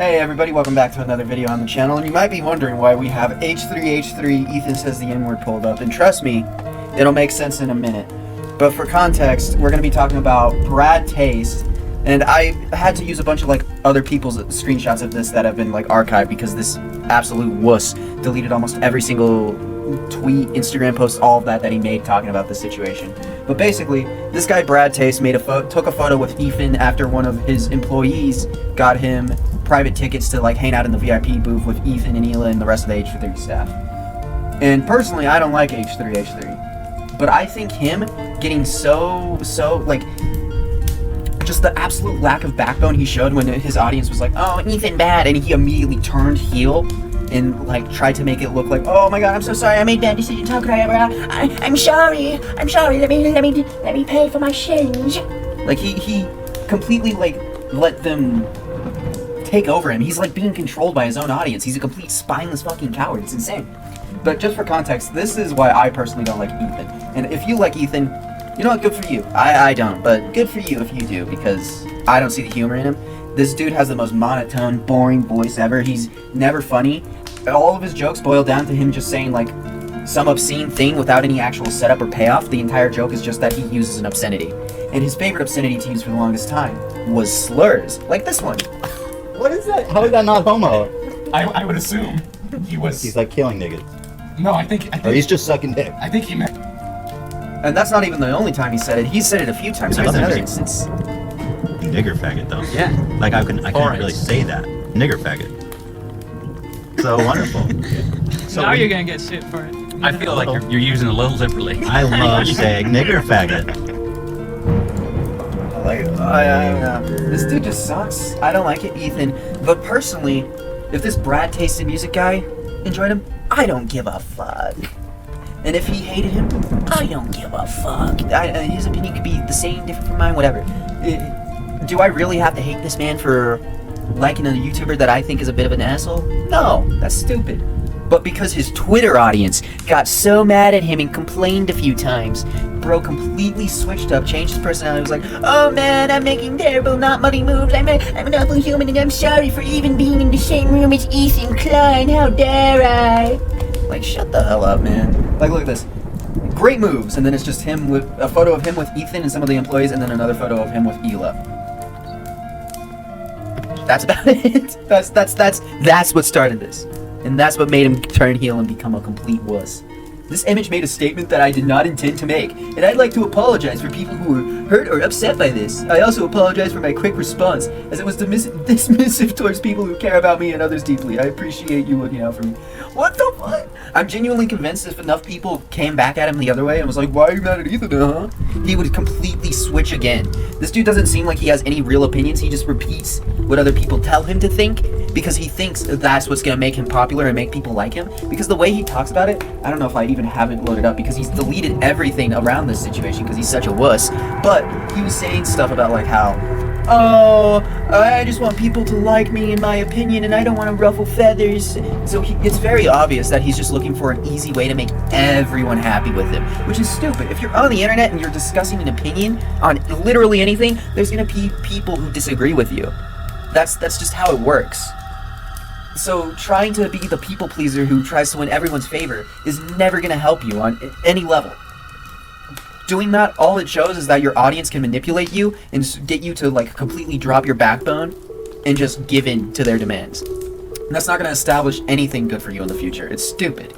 Hey everybody, welcome back to another video on the channel, and you might be wondering why we have H3H3 Ethan Says the N-Word pulled up, and trust me, it'll make sense in a minute. But for context, we're going to be talking about Brad Taste, and I had to use a bunch of other people's screenshots of this that have been archived because this absolute wuss deleted almost every single tweet, Instagram post, all of that he made talking about this situation. But basically, this guy Brad Taste took a photo with Ethan after one of his employees got him private tickets to hang out in the VIP booth with Ethan and Hila and the rest of the H3 staff. And personally, I don't like H3H3, but I think him getting so just the absolute lack of backbone he showed when his audience was like, "Oh, Ethan bad," and he immediately turned heel and tried to make it look like, "Oh my god, I'm so sorry, I made bad decisions, how could I ever, I'm sorry, let me pay for my sins." He completely let them take over him. He's being controlled by his own audience. He's a complete spineless fucking coward. It's insane. But just for context, this is why I personally don't like Ethan. And if you like Ethan, you know what, good for you. I don't, but good for you if you do, because I don't see the humor in him. This dude has the most monotone, boring voice ever. He's never funny. All of his jokes boil down to him just saying some obscene thing without any actual setup or payoff. The entire joke is just that he uses an obscenity. And his favorite obscenity to use for the longest time was slurs, like this one. What is that? How is that not homo? I would assume he was. He's killing niggas. No, I think. Or he's just sucking dick. I think he meant. And that's not even the only time he said it. He's said it a few times. Here's another instance. Nigger faggot, though. Yeah. I can't really say that. Nigger faggot. So wonderful. So now you're gonna get shit for it. I feel like you're using it a little liberally. I love saying nigger faggot. This dude just sucks. I don't like it, Ethan. But personally, if this Brad Tasted Music guy enjoyed him, I don't give a fuck. And if he hated him, I don't give a fuck. His opinion could be the same, different from mine, whatever. Do I really have to hate this man for liking a YouTuber that I think is a bit of an asshole? No, that's stupid. But because his Twitter audience got so mad at him and complained a few times, bro completely switched up, changed his personality, was like, "Oh man, I'm making terrible, not money moves, I'm an awful human, and I'm sorry for even being in the same room as Ethan Klein, how dare I?" Shut the hell up, man. Look at this. Great moves, and then it's just him with a photo of him with Ethan and some of the employees, and then another photo of him with Hila. That's about it. That's what started this. And that's what made him turn heel and become a complete wuss. This image made a statement that I did not intend to make, and I'd like to apologize for people who were hurt or upset by this. I also apologize for my quick response, as it was dismissive towards people who care about me and others deeply. I appreciate you looking out for me. What the fuck? I'm genuinely convinced if enough people came back at him the other way and was like, "Why are you mad at Ethan, huh?" he would completely switch again. This dude doesn't seem like he has any real opinions. He just repeats what other people tell him to think because he thinks that's what's gonna make him popular and make people like him. Because the way he talks about it, I don't know if I even have it loaded up because he's deleted everything around this situation because he's such a wuss. But he was saying stuff about how, "Oh, I just want people to like me in my opinion and I don't want to ruffle feathers." So it's very obvious that he's just looking for an easy way to make everyone happy with him, which is stupid. If you're on the internet and you're discussing an opinion on literally anything, there's going to be people who disagree with you. That's just how it works. So trying to be the people pleaser who tries to win everyone's favor is never going to help you on any level. Doing that, all it shows is that your audience can manipulate you and get you to completely drop your backbone and just give in to their demands. And that's not going to establish anything good for you in the future. It's stupid.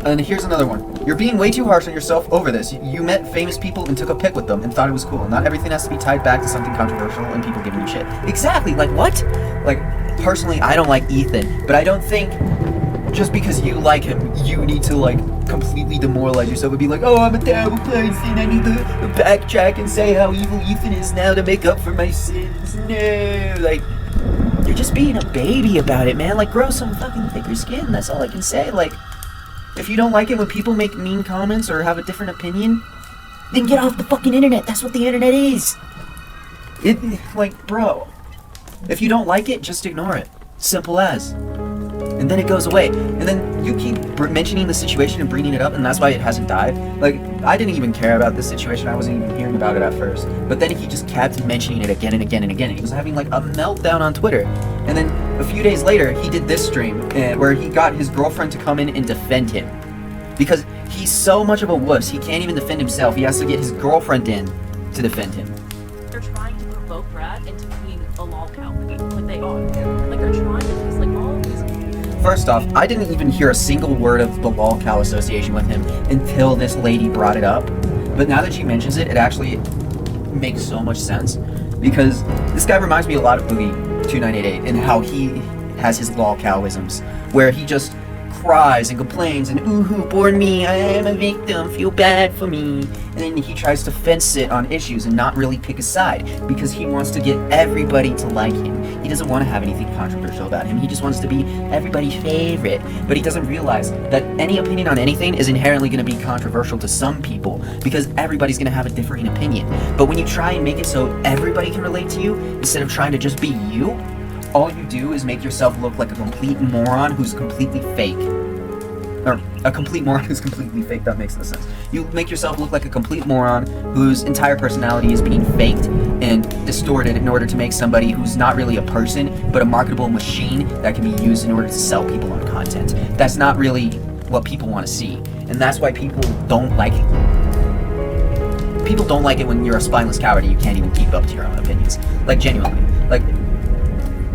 And here's another one. You're being way too harsh on yourself over this. You met famous people and took a pic with them and thought it was cool. Not everything has to be tied back to something controversial and people giving you shit. Exactly. What? Personally, I don't like Ethan, but I don't think just because you like him, you need to completely demoralize yourself and be like, "Oh, I'm a terrible person, I need to backtrack and say how evil Ethan is now to make up for my sins." No, you're just being a baby about it, man. Grow some fucking thicker skin, that's all I can say. If you don't like it when people make mean comments or have a different opinion, then get off the fucking internet. That's what the internet is. Bro, if you don't like it, just ignore it. Simple as. And then it goes away. And then you keep mentioning the situation and bringing it up, and that's why it hasn't died. I didn't even care about this situation. I wasn't even hearing about it at first. But then he just kept mentioning it again and again and again. He was having like a meltdown on Twitter. And then a few days later, he did this stream where he got his girlfriend to come in and defend him. Because he's so much of a wuss, he can't even defend himself. He has to get his girlfriend in to defend him. They're trying to provoke Brad into being a lolcow. Like they are. Like they're trying to, he's like all of these. First off, I didn't even hear a single word of the lolcow association with him until this lady brought it up. But now that she mentions it, it actually makes so much sense. Because this guy reminds me a lot of Boogie 2988 and how he has his lolcowisms, where he just cries and complains and ooh, poor me, I am a victim, feel bad for me. And then he tries to fence it on issues and not really pick a side because he wants to get everybody to like him. He doesn't want to have anything controversial about him. He just wants to be everybody's favorite. But he doesn't realize that any opinion on anything is inherently going to be controversial to some people because everybody's going to have a differing opinion. But when you try and make it so everybody can relate to you instead of trying to just be you, all you do is make yourself look like a complete moron who's completely fake. Or a complete moron who's completely fake, that makes no sense. You make yourself look like a complete moron whose entire personality is being faked and distorted in order to make somebody who's not really a person, but a marketable machine that can be used in order to sell people on content. That's not really what people want to see. And that's why people don't like it. People don't like it when you're a spineless coward and you can't even keep up to your own opinions. Like, genuinely. Like,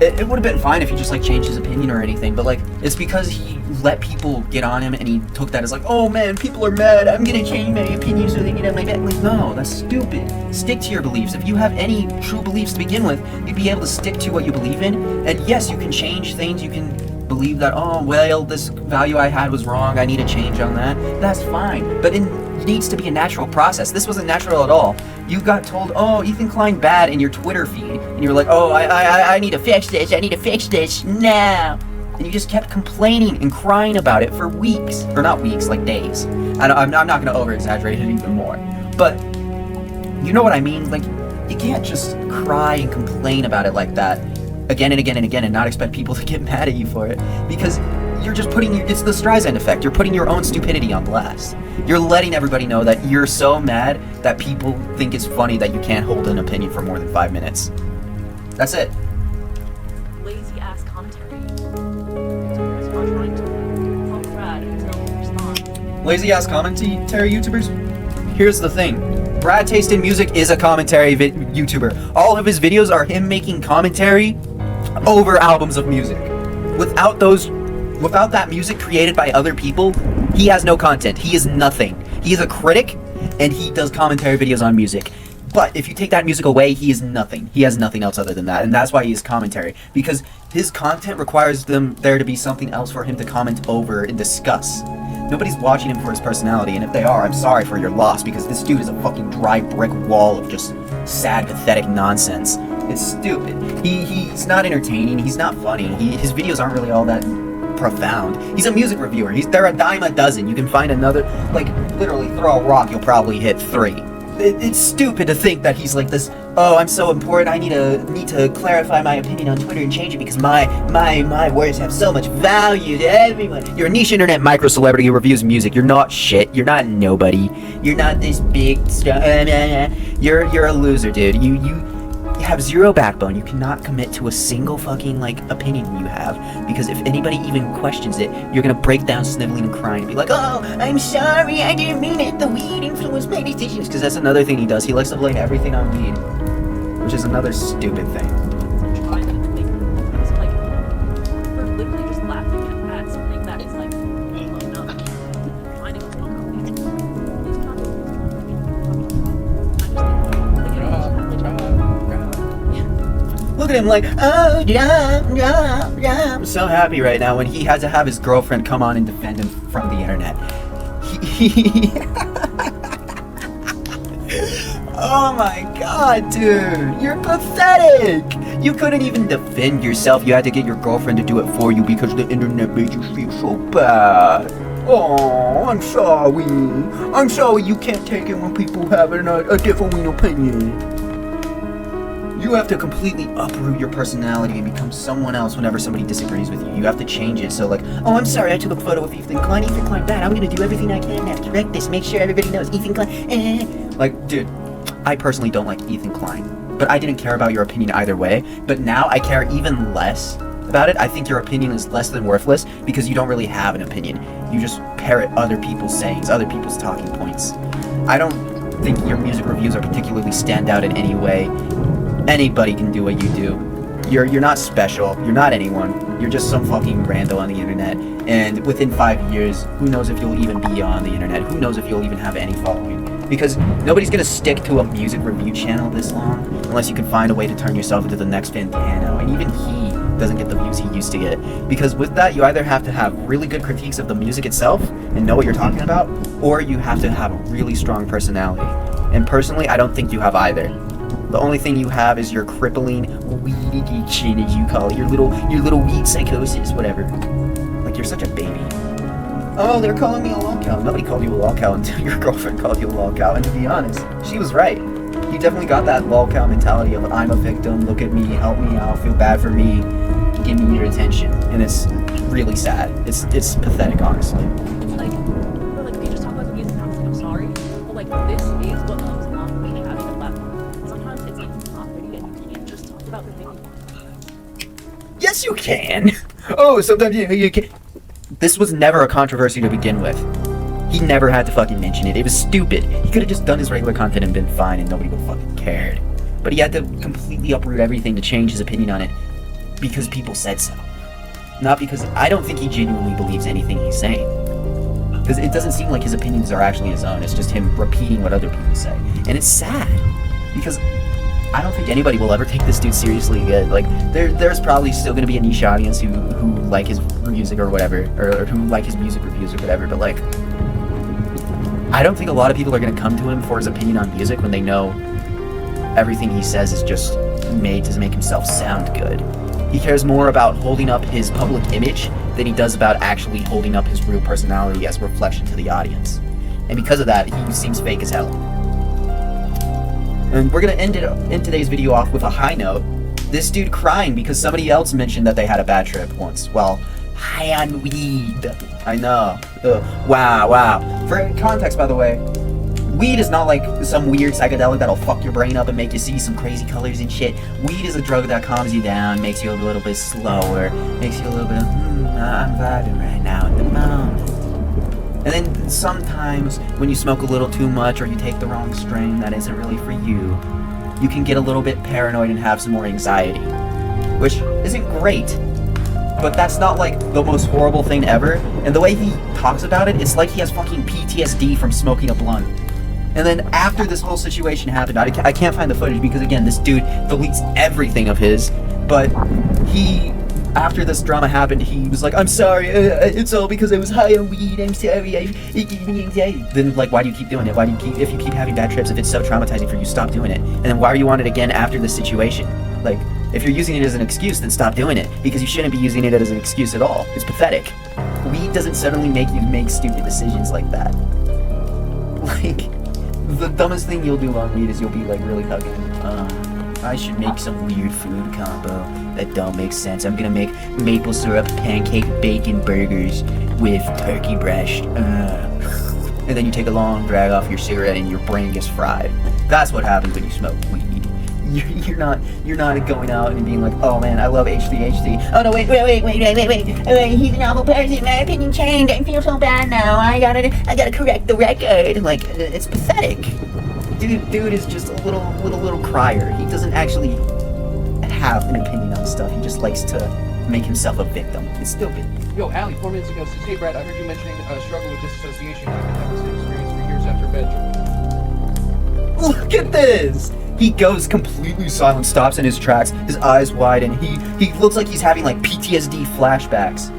it would have been fine if he just like changed his opinion or anything, but like it's because he let people get on him and he took that as like, oh man, people are mad, I'm gonna change my opinion so they get on my back. Like, no, that's stupid. Stick to your beliefs. If you have any true beliefs to begin with, you'd be able to stick to what you believe in. And yes, you can change things. You can believe that, oh well, this value I had was wrong, I need a change on that. That's fine, but it needs to be a natural process. This wasn't natural at all. You got told, oh, Ethan Klein bad in your Twitter feed, and you were like, oh, I need to fix this, I need to fix this now. And you just kept complaining and crying about it for weeks, or not weeks, like days. I'm not going to over-exaggerate it even more, but you know what I mean? Like, you can't just cry and complain about it like that again and again and again and not expect people to get mad at you for it, because you're just putting it's the Streisand effect. You're putting your own stupidity on blast. You're letting everybody know that you're so mad that people think it's funny that you can't hold an opinion for more than 5 minutes. That's it. Lazy ass commentary. YouTubers are trying to help Brad until he responds. Lazy ass commentary YouTubers? Here's the thing. Brad Taste in Music is a commentary YouTuber. All of his videos are him making commentary over albums of music. Without that music created by other people, he has no content. He is nothing. He is a critic, and he does commentary videos on music. But if you take that music away, he is nothing. He has nothing else other than that, and that's why he is commentary. Because his content requires there to be something else for him to comment over and discuss. Nobody's watching him for his personality, and if they are, I'm sorry for your loss, because this dude is a fucking dry brick wall of just sad, pathetic nonsense. It's stupid. He's not entertaining. He's not funny. His videos aren't really all that profound. He's a music reviewer. They're a dime a dozen. You can find another, like, literally throw a rock, you'll probably hit 3. It's stupid to think that he's like this, oh, I'm so important, I need to clarify my opinion on Twitter and change it because my words have so much value to everyone. You're a niche internet micro celebrity who reviews music. You're not shit. You're not nobody. You're not this big stuff. You're a loser, dude. You have zero backbone. You cannot commit to a single fucking like opinion you have, because if anybody even questions it, you're gonna break down sniveling and crying and be like, oh, I'm sorry, I didn't mean it, the weed influenced my decisions. Because that's another thing he does. He likes to blame everything on weed, which is another stupid thing. Trying to make it's like we're literally just laughing at something that is like blown up. Finding what's going on. Look at him like, oh, yeah. I'm so happy right now when he had to have his girlfriend come on and defend him from the internet. Oh my god, dude. You're pathetic. You couldn't even defend yourself. You had to get your girlfriend to do it for you because the internet made you feel so bad. Oh, I'm sorry. I'm sorry you can't take it when people have a differing opinion. You have to completely uproot your personality and become someone else whenever somebody disagrees with you. You have to change it. So like, oh, I'm sorry, I took a photo with Ethan Klein. Ethan Klein bad. I'm gonna do everything I can now to correct this. Make sure everybody knows Ethan Klein. Like, dude, I personally don't like Ethan Klein, but I didn't care about your opinion either way. But now I care even less about it. I think your opinion is less than worthless because you don't really have an opinion. You just parrot other people's sayings, other people's talking points. I don't think your music reviews are particularly stand out in any way. Anybody can do what you do. You're not special. You're not anyone. You're just some fucking rando on the internet. And within 5 years, who knows if you'll even be on the internet? Who knows if you'll even have any following? Because nobody's gonna stick to a music review channel this long unless you can find a way to turn yourself into the next Fantano. And even he doesn't get the views he used to get. Because with that, you either have to have really good critiques of the music itself and know what you're talking about, or you have to have a really strong personality. And personally, I don't think you have either. The only thing you have is your crippling weed addiction, as you call it, your little weed psychosis, whatever. Like, you're such a baby. Oh, they're calling me a lolcow. Nobody called you a lolcow until your girlfriend called you a lolcow. And to be honest, she was right. You definitely got that lolcow mentality of I'm a victim, look at me, help me out, feel bad for me, give me your attention. And it's really sad. It's pathetic, honestly. Like, we just talk about the music and I was like, I'm sorry, but like, this is what comes along with having a platform. Sometimes it's like not pretty and you can't just talk about the thing. Yes, you can. Oh, sometimes you can. This was never a controversy to begin with. He never had to fucking mention it. It was stupid. He could have just done his regular content and been fine and nobody would have fucking cared. But he had to completely uproot everything to change his opinion on it because people said so. Not because I don't think he genuinely believes anything he's saying. Because it doesn't seem like his opinions are actually his own. It's just him repeating what other people say. And it's sad. Because I don't think anybody will ever take this dude seriously again. Like, there's probably still going to be a niche audience who like his music or whatever, or who like his music reviews or whatever, but like, I don't think a lot of people are going to come to him for his opinion on music when they know everything he says is just made to make himself sound good. He cares more about holding up his public image than he does about actually holding up his real personality as a reflection to the audience. And because of that, he seems fake as hell. And we're gonna end today's video off with a high note. This dude crying because somebody else mentioned that they had a bad trip once. Well, high on weed. I know. Wow. For context, by the way, weed is not like some weird psychedelic that'll fuck your brain up and make you see some crazy colors and shit. Weed is a drug that calms you down, makes you a little bit slower, makes you a little bit of, I'm vibing right now at the moment. And then sometimes when you smoke a little too much or you take the wrong strain that isn't really for you, you can get a little bit paranoid and have some more anxiety. Which isn't great, but that's not like the most horrible thing ever. And the way he talks about it, it's like he has fucking PTSD from smoking a blunt. And then after this whole situation happened, I can't find the footage because again, this dude deletes everything of his, but after this drama happened, he was like, I'm sorry, it's all because I was high on weed, I'm sorry, Then, like, why do you keep doing it? If you keep having bad trips, if it's so traumatizing for you, stop doing it. And then why are you on it again after this situation? Like, if you're using it as an excuse, then stop doing it, because you shouldn't be using it as an excuse at all. It's pathetic. Weed doesn't suddenly make you make stupid decisions like that. Like, the dumbest thing you'll do on weed is you'll be, like, really hugging, I should make some weird food combo that don't make sense. I'm gonna make maple syrup pancake bacon burgers with turkey breast. And then you take a long drag off your cigarette and your brain gets fried. That's what happens when you smoke weed. You're not going out and being like, oh man, I love HDHD. Oh no, wait, he's an awful person. My opinion changed. I feel so bad now. I gotta correct the record. Like, it's pathetic. Dude is just a little crier. He doesn't actually have an opinion on stuff. He just likes to make himself a victim. It's stupid. Yo, Allie, 4 minutes ago, hey Brad, I heard you mentioning struggle with disassociation. I've been having this experience for years after bedtime. Look at this! He goes completely silent, stops in his tracks, his eyes widen. He looks like he's having like PTSD flashbacks.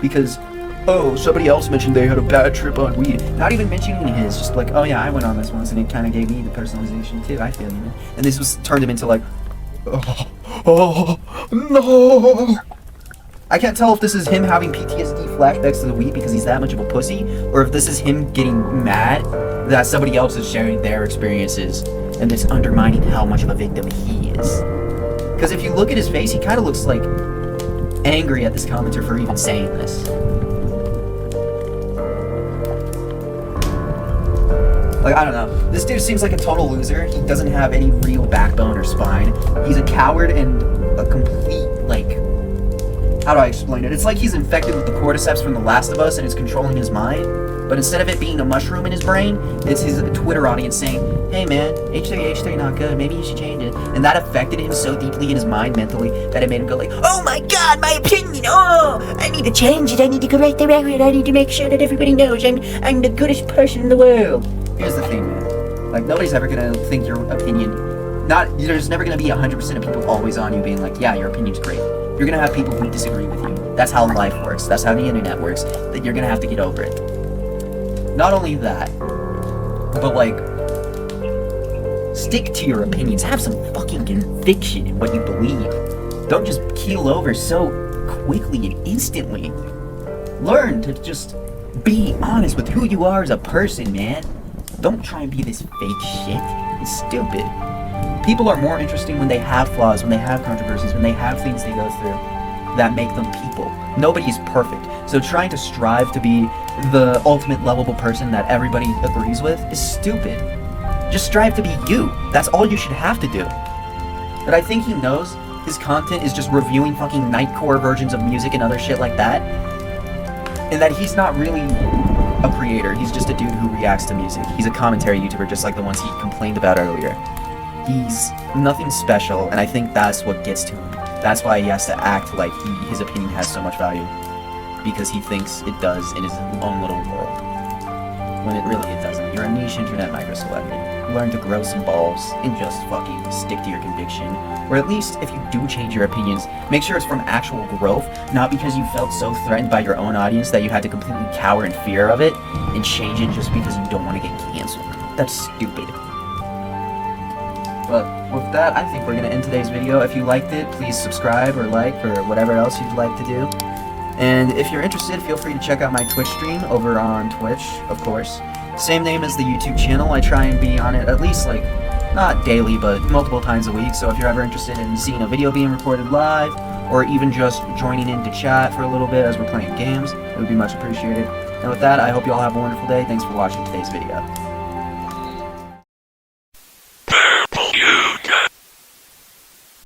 Because, oh, somebody else mentioned they had a bad trip on weed. Not even mentioning his, just like, oh yeah, I went on this once and it kind of gave me the personalization too. I feel you, man. And this was turned him into like, oh no! I can't tell if this is him having PTSD flashbacks to the weed because he's that much of a pussy, or if this is him getting mad that somebody else is sharing their experiences, and this undermining how much of a victim he is. Because if you look at his face, he kind of looks like angry at this commenter for even saying this. Like, I don't know. This dude seems like a total loser. He doesn't have any real backbone or spine. He's a coward and a complete, like... How do I explain it? It's like he's infected with the cordyceps from The Last of Us and it's controlling his mind. But instead of it being a mushroom in his brain, it's his Twitter audience saying, hey man, H3 not good, maybe you should change it. And that affected him so deeply in his mind mentally that it made him go like, oh my god, my opinion, oh, I need to change it, I need to correct the record, I need to make sure that everybody knows I'm the goodest person in the world. Here's the thing, man. Like, nobody's ever gonna think your opinion, there's never gonna be 100% of people always on you being like, yeah, your opinion's great. You're gonna have people who disagree with you. That's how life works, that's how the internet works, that you're gonna have to get over it. Not only that, but like, stick to your opinions. Have some fucking conviction in what you believe. Don't just keel over so quickly and instantly. Learn to just be honest with who you are as a person, man. Don't try and be this fake shit. It's stupid. People are more interesting when they have flaws, when they have controversies, when they have things they go through that make them people. Nobody's perfect. So trying to strive to be the ultimate lovable person that everybody agrees with is stupid. Just strive to be you. That's all you should have to do. But I think he knows his content is just reviewing fucking nightcore versions of music and other shit like that. And that he's not really a creator. He's just a dude who reacts to music. He's a commentary YouTuber just like the ones he complained about earlier. He's nothing special, and I think that's what gets to him. That's why he has to act like his opinion has so much value. Because he thinks it does in his own little world. When it really it doesn't. You're a niche internet micro-celebrity. Learn to grow some balls and just fucking stick to your conviction. Or at least, if you do change your opinions, make sure it's from actual growth, not because you felt so threatened by your own audience that you had to completely cower in fear of it, and change it just because you don't want to get canceled. That's stupid. But with that, I think we're going to end today's video. If you liked it, please subscribe or like or whatever else you'd like to do. And if you're interested, feel free to check out my Twitch stream over on Twitch, of course. Same name as the YouTube channel. I try and be on it at least, like, not daily, but multiple times a week. So if you're ever interested in seeing a video being recorded live, or even just joining in to chat for a little bit as we're playing games, it would be much appreciated. And with that, I hope you all have a wonderful day. Thanks for watching today's video.